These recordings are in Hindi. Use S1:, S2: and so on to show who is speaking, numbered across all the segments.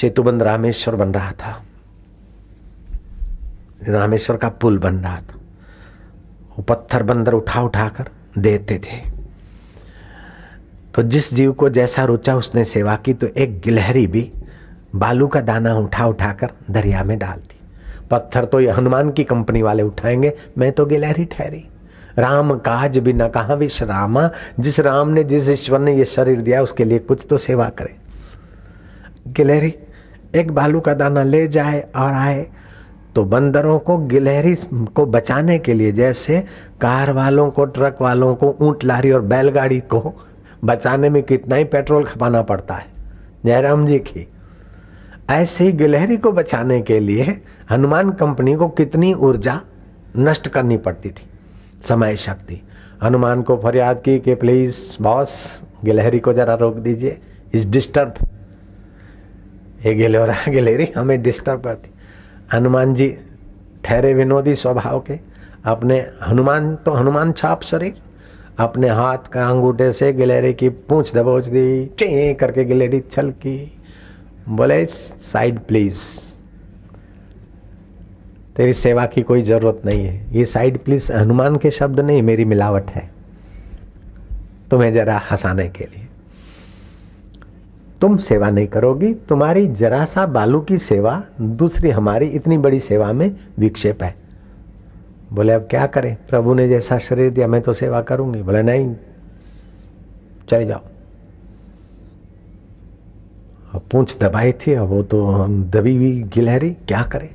S1: सेतुबंध रामेश्वर बन रहा था, रामेश्वर का पुल बन रहा था। वो पत्थर बंदर उठा उठा कर देते थे। तो जिस जीव को जैसा रुचा उसने सेवा की। तो एक गिलहरी भी बालू का दाना उठा उठा कर दरिया में डाल दी। पत्थर तो ये हनुमान की कंपनी वाले उठाएंगे, मैं तो गिलहरी ठहरी। राम काज भी न कहा विश्रामा, जिस राम ने जिस ईश्वर ने ये शरीर दिया उसके लिए कुछ तो सेवा करे। गिलहरी एक बालू का दाना ले जाए और आए तो बंदरों को गिलहरी को बचाने के लिए, जैसे कार वालों को, ट्रक वालों को, ऊंट लारी और बैलगाड़ी को बचाने में कितना ही पेट्रोल खपाना पड़ता है जयराम जी की, ऐसे ही गिलहरी को बचाने के लिए हनुमान कंपनी को कितनी ऊर्जा नष्ट करनी पड़ती थी, समय शक्ति। हनुमान को फरियाद की कि प्लीज बॉस गिलहरी को जरा रोक दीजिए, इस डिस्टर्ब, ये गिलहरी हमें डिस्टर्ब करती। हनुमान जी ठहरे विनोदी स्वभाव के, अपने हनुमान तो हनुमान छाप शरीर, अपने हाथ का अंगूठे से गिलहरी की पूंछ दबोच दी, चे करके गिलहरी छलकी, बोले साइड प्लीज, तेरी सेवा की कोई जरूरत नहीं है। ये साइड प्लीज हनुमान के शब्द नहीं, मेरी मिलावट है तुम्हें जरा हंसाने के लिए। तुम सेवा नहीं करोगी, तुम्हारी जरा सा बालू की सेवा दूसरी हमारी इतनी बड़ी सेवा में विक्षेप है। बोले अब क्या करें, प्रभु ने जैसा शरीर दिया मैं तो सेवा करूंगी। बोले नहीं, चले जाओ। अब पूंछ दबाई थी, अब वो तो दबी हुई गिलहरी क्या करे,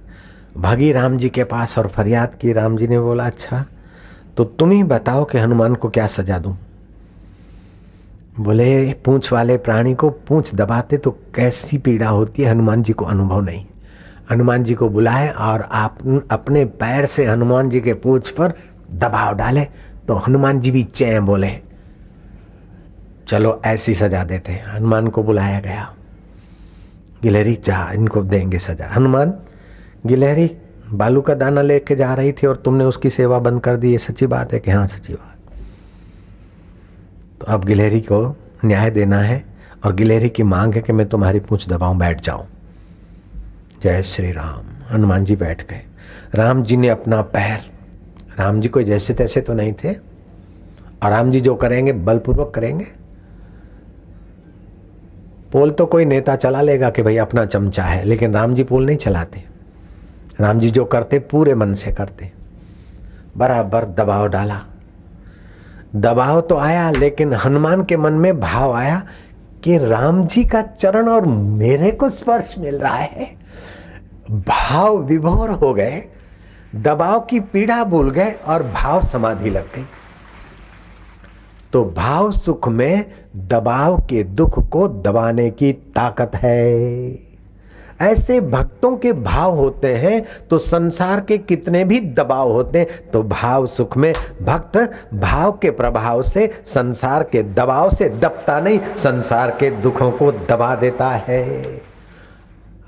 S1: भागी राम जी के पास और फरियाद की। राम जी ने बोला अच्छा तो तुम ही बताओ कि हनुमान को क्या सजा दूं। बोले पूंछ वाले प्राणी को पूंछ दबाते तो कैसी पीड़ा होती है हनुमान जी को अनुभव नहीं। हनुमान जी को बुलाए और आप अपने पैर से हनुमान जी के पूंछ पर दबाव डाले तो हनुमान जी भी चैं बोले, चलो ऐसी सजा देते हैं। हनुमान को बुलाया गया, गिलहरी जा इनको देंगे सजा। हनुमान, गिलहरी बालू का दाना लेके जा रही थी और तुमने उसकी सेवा बंद कर दी, ये सच्ची बात है कि हाँ सच्ची बात। तो अब गिलहरी को न्याय देना है और गिलहरी की मांग है कि मैं तुम्हारी पूंछ दबाऊं, बैठ जाऊं। जय श्री राम। हनुमान जी बैठ गए। राम जी ने अपना पैर, राम जी कोई जैसे तैसे तो नहीं थे और राम जी जो करेंगे बलपूर्वक करेंगे। पोल तो कोई नेता चला लेगा कि भाई अपना चमचा है, लेकिन राम जी पोल नहीं चलाते। राम जी जो करते पूरे मन से करते। बराबर दबाव डाला, दबाव तो आया लेकिन हनुमान के मन में भाव आया कि राम जी का चरण और मेरे को स्पर्श मिल रहा है। भाव विभोर हो गए, दबाव की पीड़ा भूल गए और भाव समाधि लग गई। तो भाव सुख में दबाव के दुख को दबाने की ताकत है। ऐसे भक्तों के भाव होते हैं तो संसार के कितने भी दबाव होते हैं तो भाव सुख में भक्त भाव के प्रभाव से संसार के दबाव से दबता नहीं, संसार के दुखों को दबा देता है।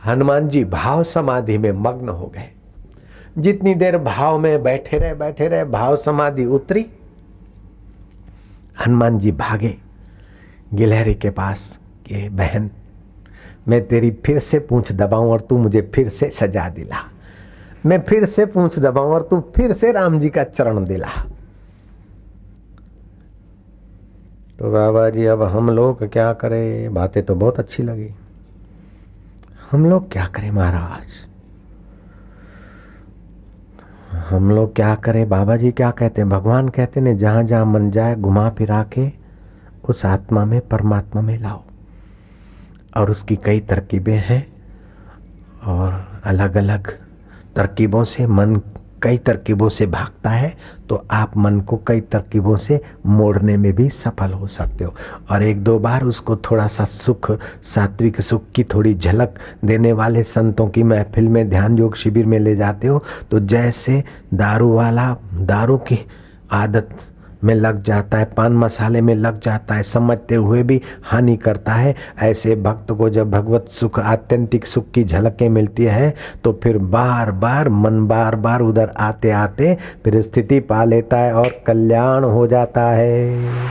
S1: हनुमान जी भाव समाधि में मग्न हो गए। जितनी देर भाव में बैठे रहे भाव समाधि उतरी। हनुमान जी भागे गिलहरी के पास कि बहन मैं तेरी फिर से पूंछ दबाऊं और तू मुझे फिर से सजा दिला, मैं फिर से पूंछ दबाऊं और तू फिर से राम जी का चरण दिला। तो बाबा जी अब हम लोग क्या करें, बातें तो बहुत अच्छी लगी, हम लोग क्या करें महाराज, हम लोग क्या करें। बाबा जी क्या कहते हैं, भगवान कहते हैं जहां जहां मन जाए घुमा फिरा के उस आत्मा में परमात्मा में लाओ। और उसकी कई तरकीबें हैं और अलग अलग तरकीबों से मन कई तरकीबों से भागता है तो आप मन को कई तरकीबों से मोड़ने में भी सफल हो सकते हो। और एक दो बार उसको थोड़ा सा सुख, सात्विक सुख की थोड़ी झलक देने वाले संतों की महफिल में, ध्यान योग शिविर में ले जाते हो तो जैसे दारू वाला दारू की आदत में लग जाता है, पान मसाले में लग जाता है, समझते हुए भी हानि करता है, ऐसे भक्त को जब भगवत सुख, आत्यंतिक सुख की झलकें मिलती है तो फिर बार बार मन बार बार उधर आते आते फिर स्थिति पा लेता है और कल्याण हो जाता है।